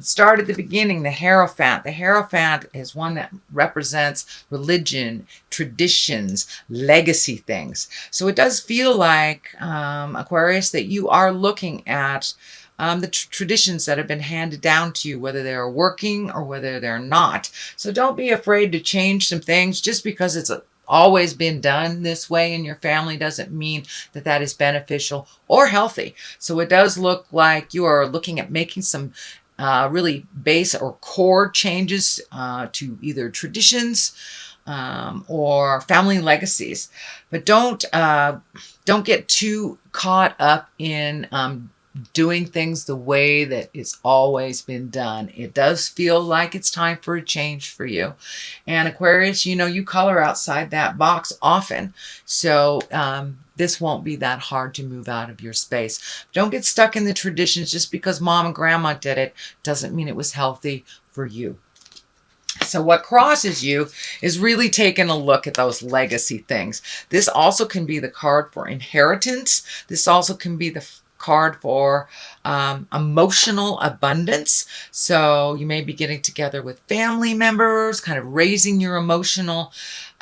Let's start at the beginning. The Hierophant. The Hierophant is one that represents religion, traditions, legacy things. So it does feel like, Aquarius, that you are looking at the traditions that have been handed down to you, whether they're working or whether they're not. So don't be afraid to change some things. Just because it's always been done this way in your family doesn't mean that that is beneficial or healthy. So it does look like you are looking at making some really base or core changes to either traditions or family legacies. But don't get too caught up in doing things the way that it's always been done. It does feel like it's time for a change for you. And Aquarius, you know, you color outside that box often. So this won't be that hard to move out of your space. Don't get stuck in the traditions. Just because mom and grandma did it doesn't mean it was healthy for you. So what crosses you is really taking a look at those legacy things. This also can be the card for inheritance. This also can be the card for emotional abundance. So you may be getting together with family members, kind of raising your emotional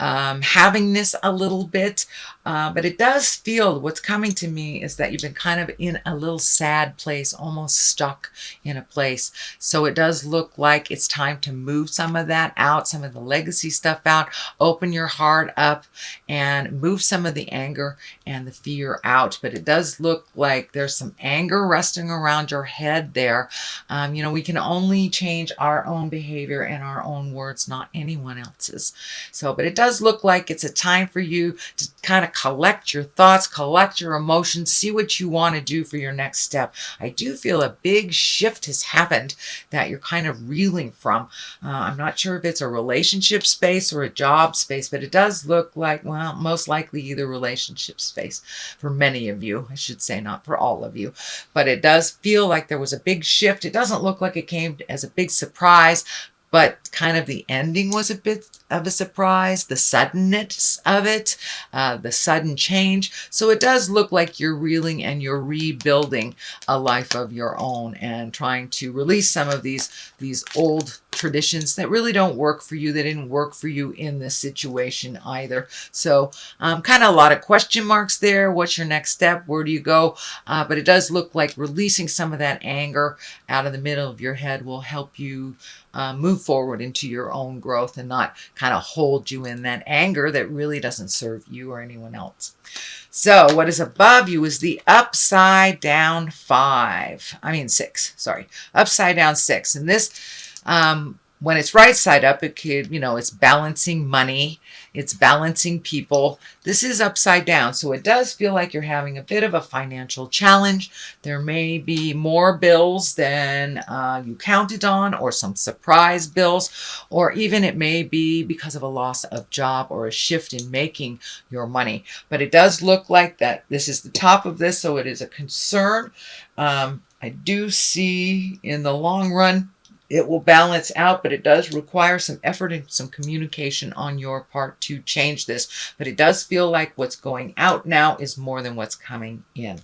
havingness a little bit. But it does feel, what's coming to me is that you've been kind of in a little sad place, almost stuck in a place. So it does look like it's time to move some of that out, some of the legacy stuff out, open your heart up and move some of the anger and the fear out. But it does look like there's some anger resting around your head there. You know, we can only change our own behavior and our own words, not anyone else's. So, but it does look like it's a time for you to kind of collect your thoughts, collect your emotions, see what you want to do for your next step. I do feel a big shift has happened that you're kind of reeling from. I'm not sure if it's a relationship space or a job space, but it does look like, well, most likely either relationship space for many of you. I should say not for all of you, but it does feel like there was a big shift. It doesn't look like it came as a big surprise, but kind of the ending was a bit of a surprise, the suddenness of it, the sudden change. So it does look like you're reeling and you're rebuilding a life of your own and trying to release some of these old traditions that really don't work for you. They didn't work for you in this situation either. So kind of a lot of question marks there. What's your next step? Where do you go? But it does look like releasing some of that anger out of the middle of your head will help you move forward into your own growth and not kind of hold you in that anger that really doesn't serve you or anyone else. So what is above you is the upside down 6, sorry, upside down 6. And this, when it's right side up, it could, you know, it's balancing money, it's balancing people. This is upside down. So it does feel like you're having a bit of a financial challenge. There may be more bills than you counted on, or some surprise bills, or even it may be because of a loss of job or a shift in making your money. But it does look like that this is the top of this, so it is a concern. I do see in the long run, it will balance out, but it does require some effort and some communication on your part to change this. But it does feel like what's going out now is more than what's coming in.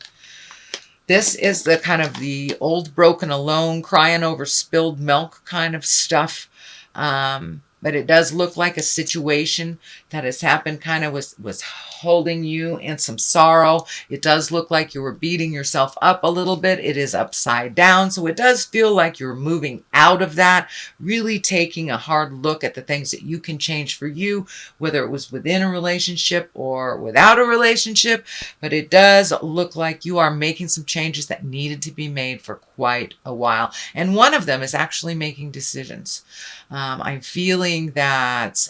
This is the kind of the old, broken, alone, crying over spilled milk kind of stuff. But it does look like a situation that has happened kind of was holding you in some sorrow. It does look like you were beating yourself up a little bit. It is upside down. So it does feel like you're moving out of that, really taking a hard look at the things that you can change for you, whether it was within a relationship or without a relationship. But it does look like you are making some changes that needed to be made for quite a while. And one of them is actually making decisions. I'm feeling that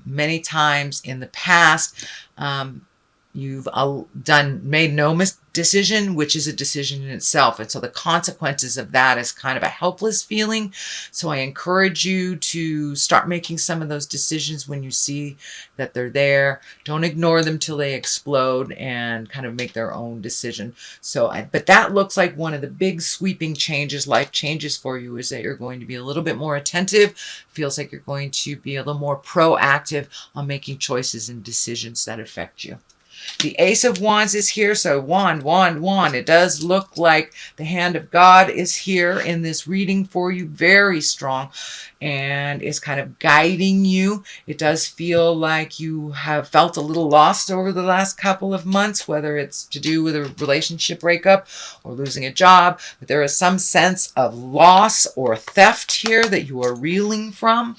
many times in the past, you've made no decision, which is a decision in itself. And so the consequences of that is kind of a helpless feeling. So I encourage you to start making some of those decisions when you see that they're there. Don't ignore them till they explode and kind of make their own decision. But that looks like one of the big sweeping changes, life changes for you, is that you're going to be a little bit more attentive. Feels like you're going to be a little more proactive on making choices and decisions that affect you. The Ace of Wands is here. So wand, wand, wand. It does look like the hand of God is here in this reading for you. Very strong. And is kind of guiding you. It does feel like you have felt a little lost over the last couple of months, whether it's to do with a relationship breakup or losing a job. But there is some sense of loss or theft here that you are reeling from.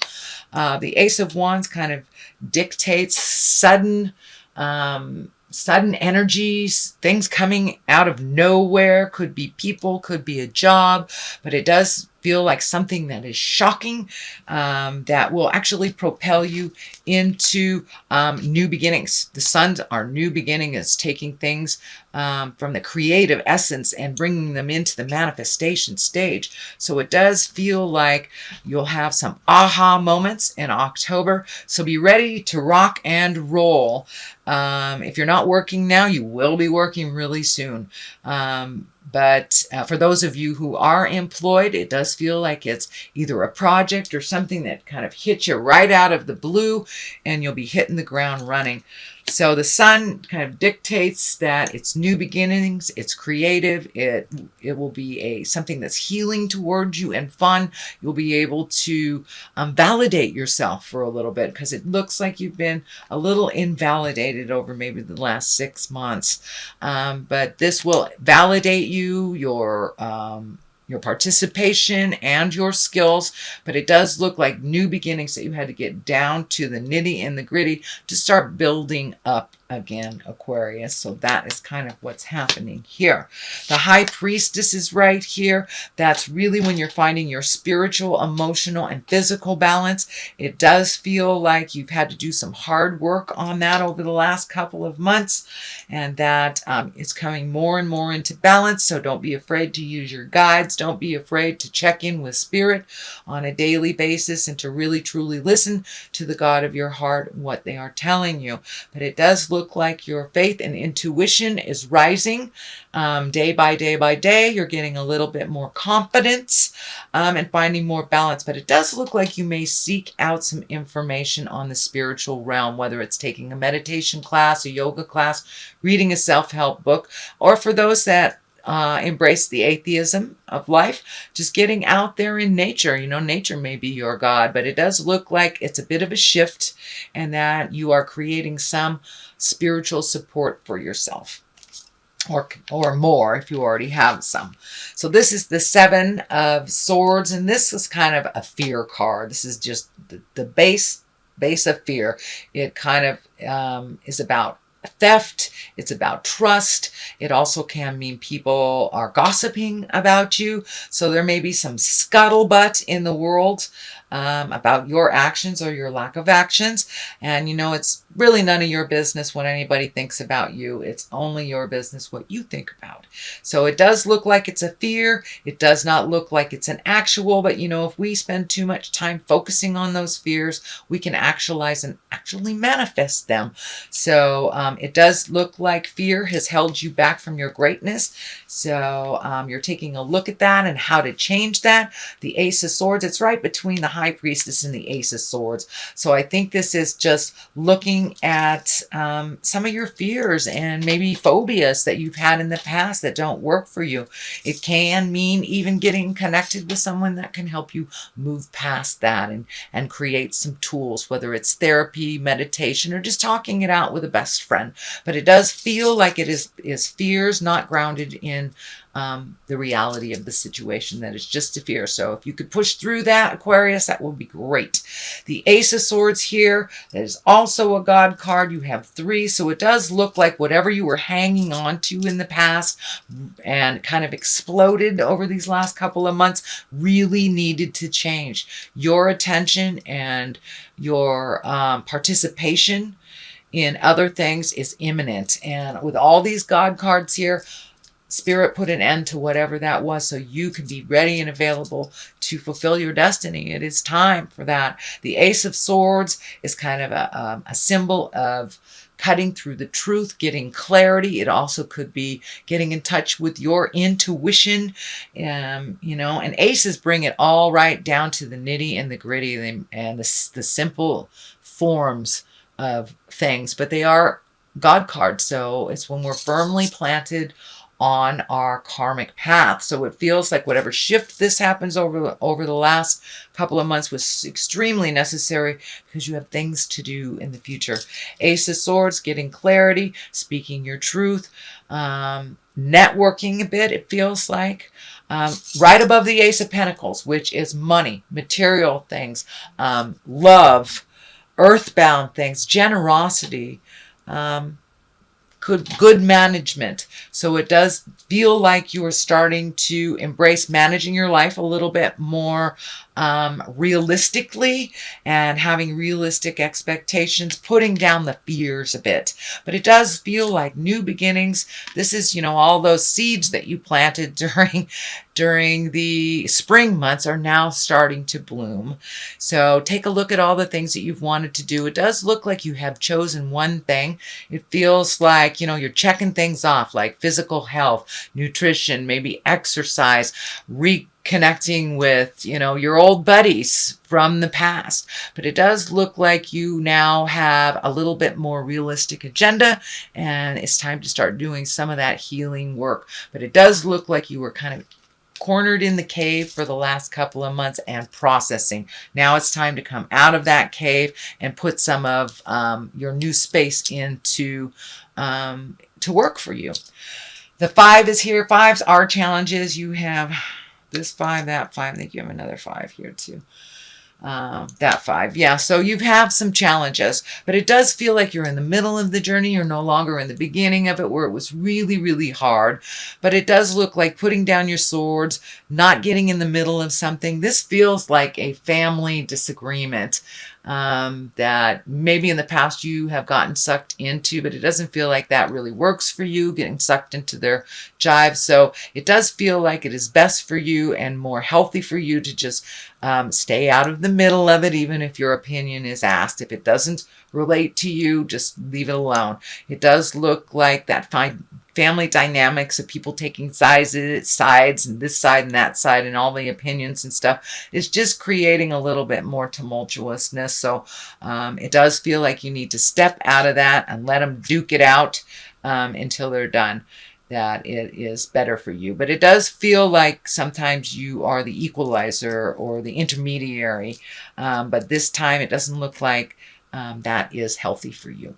The Ace of Wands kind of dictates sudden energies, things coming out of nowhere. Could be people, could be a job, but it does feel like something that is shocking, that will actually propel you into new beginnings. The Suns are new beginning. It's taking things from the creative essence and bringing them into the manifestation stage. So it does feel like you'll have some aha moments in October. So be ready to rock and roll. If you're not working now, you will be working really soon. But for those of you who are employed, it does feel like it's either a project or something that kind of hits you right out of the blue, and you'll be hitting the ground running. So the Sun kind of dictates that it's new beginnings, it's creative, it will be something that's healing towards you and fun. You'll be able to validate yourself for a little bit, because it looks like you've been a little invalidated over maybe the last 6 months. But this will validate you, your participation and your skills, but it does look like new beginnings that you had to get down to the nitty and the gritty to start building up again, Aquarius. So that is kind of what's happening here. The High Priestess is right here. That's really when you're finding your spiritual, emotional, and physical balance. It does feel like you've had to do some hard work on that over the last couple of months, and that it's coming more and more into balance. So don't be afraid to use your guides. Don't be afraid to check in with Spirit on a daily basis and to really truly listen to the God of your heart, what they are telling you. But it does look like your faith and intuition is rising day by day by day. You're getting a little bit more confidence and finding more balance. But it does look like you may seek out some information on the spiritual realm, whether it's taking a meditation class, a yoga class, reading a self-help book, or for those that embrace the atheism of life, just getting out there in nature. You know, nature may be your God, but it does look like it's a bit of a shift, and that you are creating some spiritual support for yourself, or more if you already have some. So this is the Seven of Swords, and this is kind of a fear card. This is just the base of fear. It kind of is about theft. It's about trust. It also can mean people are gossiping about you. So there may be some scuttlebutt in the world about your actions or your lack of actions. And you know, it's really none of your business what anybody thinks about you. It's only your business what you think about. So it does look like it's a fear. It does not look like it's an actual, but you know, if we spend too much time focusing on those fears, we can actualize and actually manifest them. So it does look like fear has held you back from your greatness. So you're taking a look at that and how to change that. The Ace of Swords, it's right between the High Priestess and the Ace of Swords. So I think this is just looking at some of your fears and maybe phobias that you've had in the past that don't work for you. It can mean even getting connected with someone that can help you move past that and create some tools, whether it's therapy, meditation, or just talking it out with a best friend. But it does feel like it is fears not grounded in the reality of the situation, that it's just a fear. So if you could push through that, Aquarius, that would be great. The Ace of Swords here, that is also a God card. You have 3, so it does look like whatever you were hanging on to in the past and kind of exploded over these last couple of months really needed to change. Your attention and your participation in other things is imminent. And with all these God cards here, Spirit put an end to whatever that was, so you can be ready and available to fulfill your destiny. It is time for that. The Ace of Swords is kind of a symbol of cutting through the truth, getting clarity. It also could be getting in touch with your intuition. You know, and aces bring it all right down to the nitty and the gritty and the simple forms of things, but they are God card. So it's when we're firmly planted on our karmic path. So it feels like whatever shift this happens over the last couple of months was extremely necessary because you have things to do in the future. Ace of Swords, getting clarity, speaking your truth, networking a bit, it feels like. Right above the Ace of Pentacles, which is money, material things, love, earthbound things, generosity, good management. So it does feel like you are starting to embrace managing your life a little bit more realistically and having realistic expectations, putting down the fears a bit. But it does feel like new beginnings. This is, all those seeds that you planted during the spring months are now starting to bloom. So take a look at all the things that you've wanted to do. It does look like you have chosen one thing. It feels like, you're checking things off, like physical health, nutrition, maybe exercise, reconnecting with, your old buddies from the past. But it does look like you now have a little bit more realistic agenda, and it's time to start doing some of that healing work. But it does look like you were kind of cornered in the cave for the last couple of months and processing. Now it's time to come out of that cave and put some of your new space into to work for you. The 5 is here. 5s are challenges. You have this 5, that 5. I think you have another 5 here too. That 5. Yeah, so you have some challenges, but it does feel like you're in the middle of the journey. You're no longer in the beginning of it where it was really, really hard, but it does look like putting down your swords, not getting in the middle of something. This feels like a family disagreement that maybe in the past you have gotten sucked into, but it doesn't feel like that really works for you, getting sucked into their jive. So it does feel like it is best for you and more healthy for you to just stay out of the middle of it, even if your opinion is asked. If it doesn't relate to you, just leave it alone. It does look like that family dynamics of people taking sides and this side and that side and all the opinions and stuff is just creating a little bit more tumultuousness. So it does feel like you need to step out of that and let them duke it out until they're done. That it is better for you. But it does feel like sometimes you are the equalizer or the intermediary. But this time it doesn't look like that is healthy for you.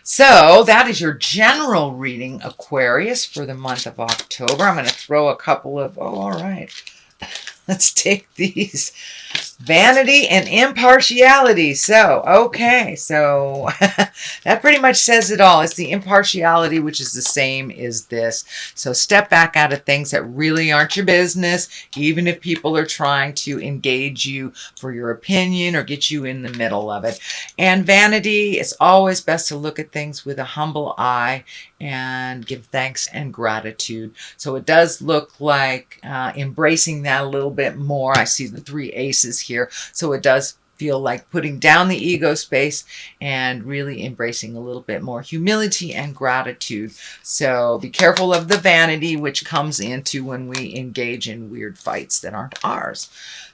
So that is your general reading, Aquarius, for the month of October. I'm going to throw a couple of, all right. Let's take these. Vanity and impartiality. So, okay. So that pretty much says it all. It's the impartiality, which is the same as this. So step back out of things that really aren't your business, even if people are trying to engage you for your opinion or get you in the middle of it. And vanity, it's always best to look at things with a humble eye and give thanks and gratitude. So it does look like embracing that a little bit more. I see the 3 aces here. So it does feel like putting down the ego space and really embracing a little bit more humility and gratitude. So be careful of the vanity, which comes into when we engage in weird fights that aren't ours.